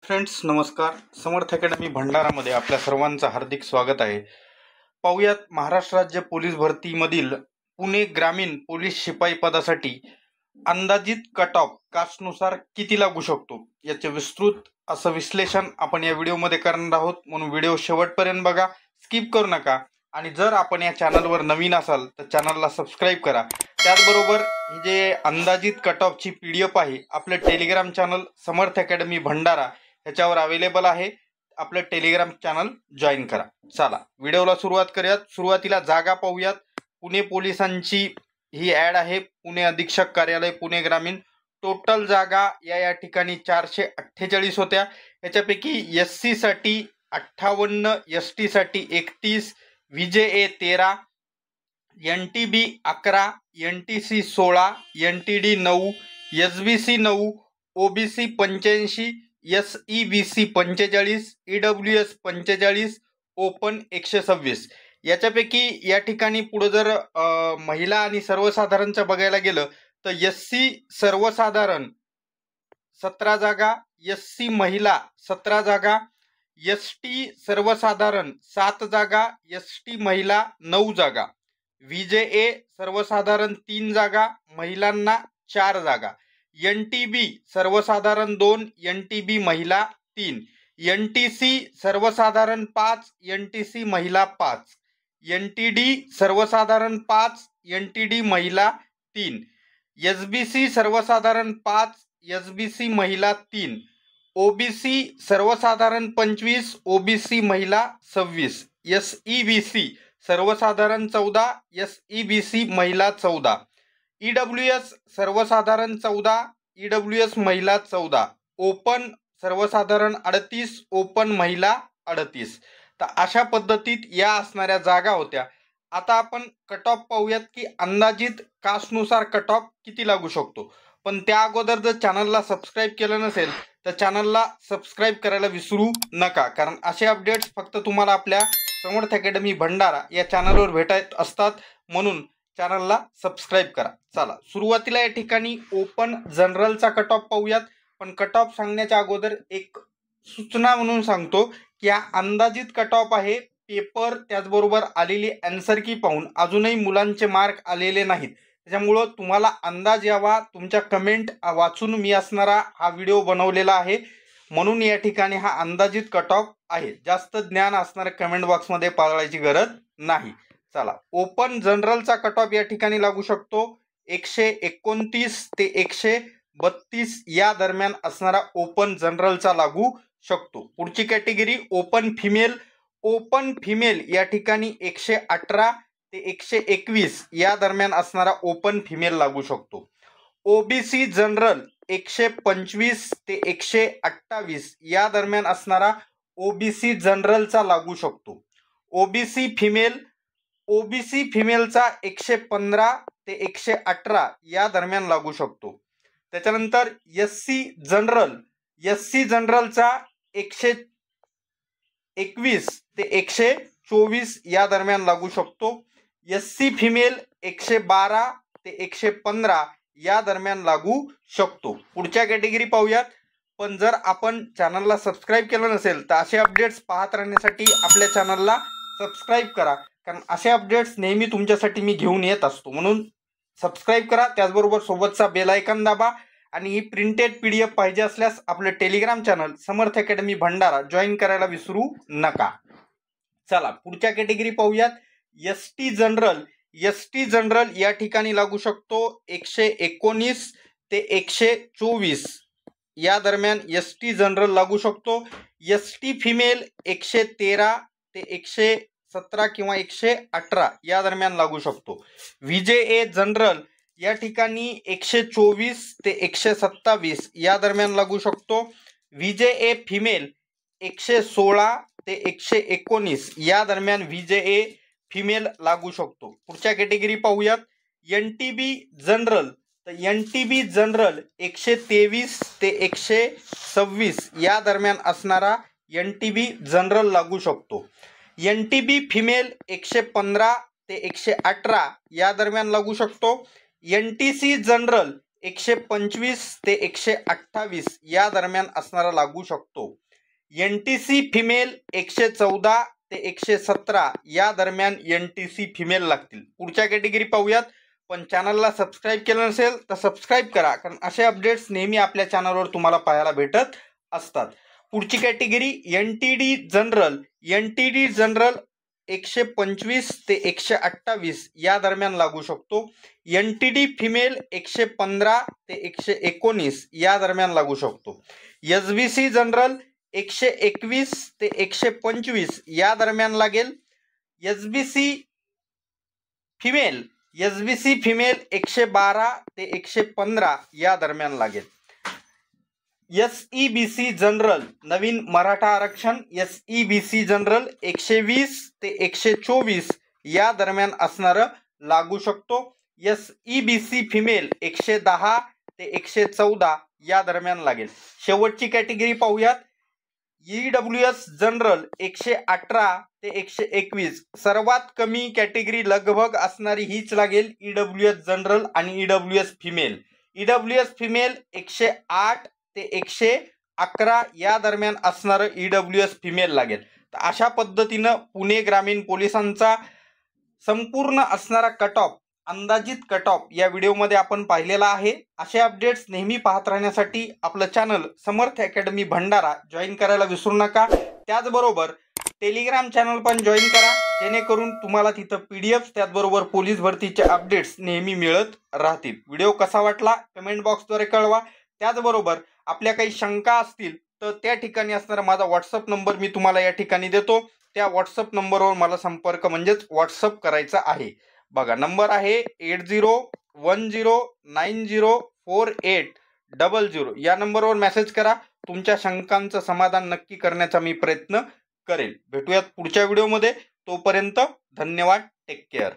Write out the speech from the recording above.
Friends नमस्कार. समर्थ academy भंडारामध्ये आपल्या सर्वांचं हार्दिक स्वागत आहे. पाहूयात महाराष्ट्र राज्य पोलीस भरतीमधील पुणे ग्रामीण पोलीस शिपाई पदासाठी अंदाजित कट ऑफ कास्टनुसार किती लागू शकतो याचे विस्तृत असं विश्लेषण आपण या व्हिडिओमध्ये करणार आहोत. म्हणून व्हिडिओ शेवटपर्यंत बघा, स्किप करू नका. आणि जर आपण या चॅनलवर नवीन असाल तर चॅनलला सबस्क्राईब करा. त्याचबरोबर ही जे अंदाजित कट ऑफची PDF आहे आपलं टेलिग्राम चॅनल समर्थ अकॅडमी भंडारा याच्यावर अवेलेबल आहे. आपलं टेलिग्राम चॅनल जॉईन करा. चला व्हिडिओला सुरुवात करूयात. सुरुवातीला जागा पाहूयात. पुणे पोलिसांची ही ॲड आहे. पुणे अधीक्षक कार्यालय पुणे ग्रामीण. टोटल जागा या ठिकाणी 448 होत्या. याच्यापैकी SC साठी 58, ST साठी 31, VJA 13, NTB 11, NTC 16, NTD 9, SBC 9, OBC 85, SEBC 45, EWS 45, open 126. याच्यापैकी या ठिकाणी पुढे जर महिला आणि सर्वसाधारणचं बघायला गेलं तर SC सर्वसाधारण 17 जागा, SC महिला 17 जागा, ST सर्वसाधारण 7 जागा, ST महिला 9 जागा, VJA सर्वसाधारण 3 जागा, महिलांना 4 जागा, NTB सर्वसाधारण 2, NTB महिला 3, NTC सर्वसाधारण 5, NTC महिला 5, NTD सर्वसाधारण 5, NTD महिला 3, SBC सर्वसाधारण 5, SBC महिला 3, OBC सर्वसाधारण 25, OBC महिला 26, SEBC सर्वसाधारण 14, SEBC महिला 14, EWS सर्वसाधारण 14, EWS महिला 14, ओपन सर्वसाधारण 38, ओपन महिला 38. तर अशा पद्धतीत या असणाऱ्या जागा होत्या. आता आपण कट ऑफ पाहूयात की अंदाजित कास्टनुसार कट ऑफ किती लागू शकतो. पण त्या अगोदर जर चॅनलला सबस्क्राईब केलं नसेल तर चॅनलला सबस्क्राईब करायला विसरू नका, कारण असे अपडेट्स फक्त तुम्हाला आपल्या समर्थ अकॅडमी भंडारा या चॅनलवर भेटत असतात. म्हणून चॅनलला सबस्क्राईब करा. चला सुरुवातीला या ठिकाणी ओपन जनरलचा कट ऑफ पाहूयात. पण कट ऑफ सांगण्याच्या अगोदर एक सूचना म्हणून सांगतो की हा अंदाजित कट ऑफ आहे. पेपर त्याचबरोबर आलेली आन्सर की पाहून अजूनही मुलांचे मार्क आलेले नाहीत. त्याच्यामुळं तुम्हाला अंदाज यावा, तुमच्या कमेंट वाचून मी असणारा हा व्हिडिओ बनवलेला आहे. म्हणून या ठिकाणी हा अंदाजित कट ऑफ आहे. जास्त ज्ञान असणाऱ्या कमेंट बॉक्समध्ये पाळायची गरज नाही. चला ओपन जनरलचा कट ऑफ या ठिकाणी लागू शकतो 129 ते 132 या दरम्यान असणारा ओपन जनरलचा लागू शकतो. पुढची category open female. Open female या ठिकाणी 118 ते 121 या दरम्यान असणारा ओपन फिमेल लागू शकतो. OBC जनरल 125 ते 128 या दरम्यान असणारा OBC जनरलचा लागू शकतो. OBC फिमेलचा 115 ते 118 या दरम्यान लागू शकतो. त्याच्यानंतर SC जनरलचा 121 ते 124 या दरम्यान लागू शकतो. SC फिमेल 112 ते 115 या दरम्यान लागू शकतो. पुढच्या कॅटेगरी पाहूयात. पण जर आपण चॅनलला सबस्क्राईब केलं नसेल तर असे अपडेट्स पाहत राहण्यासाठी आपल्या चॅनलला सबस्क्राईब करा, कारण असे अपडेट्स नेहमी तुमच्यासाठी मी घेऊन येत असतो. म्हणून सबस्क्राईब करा. त्याचबरोबर सोबतचा बेल आयकॉन दाबा. आणि ही प्रिंटेड PDF पाहिजे असल्यास आपलं टेलिग्राम चॅनल समर्थ अकॅडमी भंडारा जॉईन करायला विसरू नका. चला पुढच्या कॅटेगरी पाहूयात. ST जनरल या ठिकाणी लागू शकतो 119 ते 124 या दरम्यान ST जनरल लागू शकतो. ST फिमेल 113 ते 117 किंवा 118 या दरम्यान लागू शकतो. VJA जनरल या ठिकाणी 124 ते 127 या दरम्यान लागू शकतो. VJA फिमेल 116 ते 119 या दरम्यान VJA फिमेल लागू शकतो. पुढच्या कॅटेगरी पाहूयात. NTB general. तर NTB जनरल 123 ते 126 या दरम्यान असणारा NTB जनरल लागू शकतो. NTB फिमेल 115 ते 118 या दरम्यान लागू शकतो. NTC जनरल 125 ते 128 या दरम्यान असणारा लागू शकतो. NTC फिमेल 114 ते 117 या दरम्यान NTC फिमेल लागतील. पुढच्या कॅटेगरी पाहूयात. पण चॅनलला सबस्क्राईब केलं नसेल तर सबस्क्राईब करा, कारण असे अपडेट्स नेहमी आपल्या चॅनलवर तुम्हाला पाहायला भेटत असतात. पुढची category NTD general. NTD general 125 ते 128 या दरम्यान लागू शकतो. NTD फिमेल 115 ते 119 या दरम्यान लागू शकतो. SBC जनरल 121 ते 125 या दरम्यान लागेल. SBC फिमेल 112 ते 115 या दरम्यान लागेल. SEBC जनरल नवीन मराठा आरक्षण SEBC जनरल 120 ते 124 या दरम्यान असणारं लागू शकतो. SEBC फिमेल 110 ते 114 या दरम्यान लागेल. शेवटची कॅटेगरी पाहूयात. EWS जनरल 118 ते 121 सर्वात कमी कॅटेगरी लगभग असणारी हीच लागेल. EWS जनरल आणि EWS फिमेल. EWS फिमेल 108 ते 111 या दरम्यान असणारं EWS फिमेल लागेल. तर अशा पद्धतीनं पुणे ग्रामीण पोलिसांचा संपूर्ण असणारा कट ऑफ, अंदाजित कट ऑफ या व्हिडिओमध्ये आपण पाहिलेला आहे. असे अपडेट्स नेहमी पाहत राहण्यासाठी आपलं चॅनल समर्थ अकॅडमी भंडारा जॉईन करायला विसरू नका. त्याचबरोबर टेलिग्राम चॅनल पण जॉईन करा, जेणेकरून तुम्हाला तिथं PDF त्याचबरोबर पोलीस भरतीचे अपडेट्स नेहमी मिळत राहतील. व्हिडिओ कसा वाटला कमेंट बॉक्सद्वारे कळवा. त्याचबरोबर आपल्या काही शंका असतील तर त्या ठिकाणी असणारा माझा व्हॉट्सअप नंबर मी तुम्हाला या ठिकाणी देतो. त्या व्हॉट्सअप नंबरवर मला संपर्क म्हणजेच व्हॉट्सअप करायचा आहे. बघा, नंबर आहे 8010904800. या नंबरवर मेसेज करा. तुमच्या शंकांचं समाधान नक्की करण्याचा मी प्रयत्न करेल. भेटूयात पुढच्या व्हिडिओमध्ये. तोपर्यंत धन्यवाद. Take care.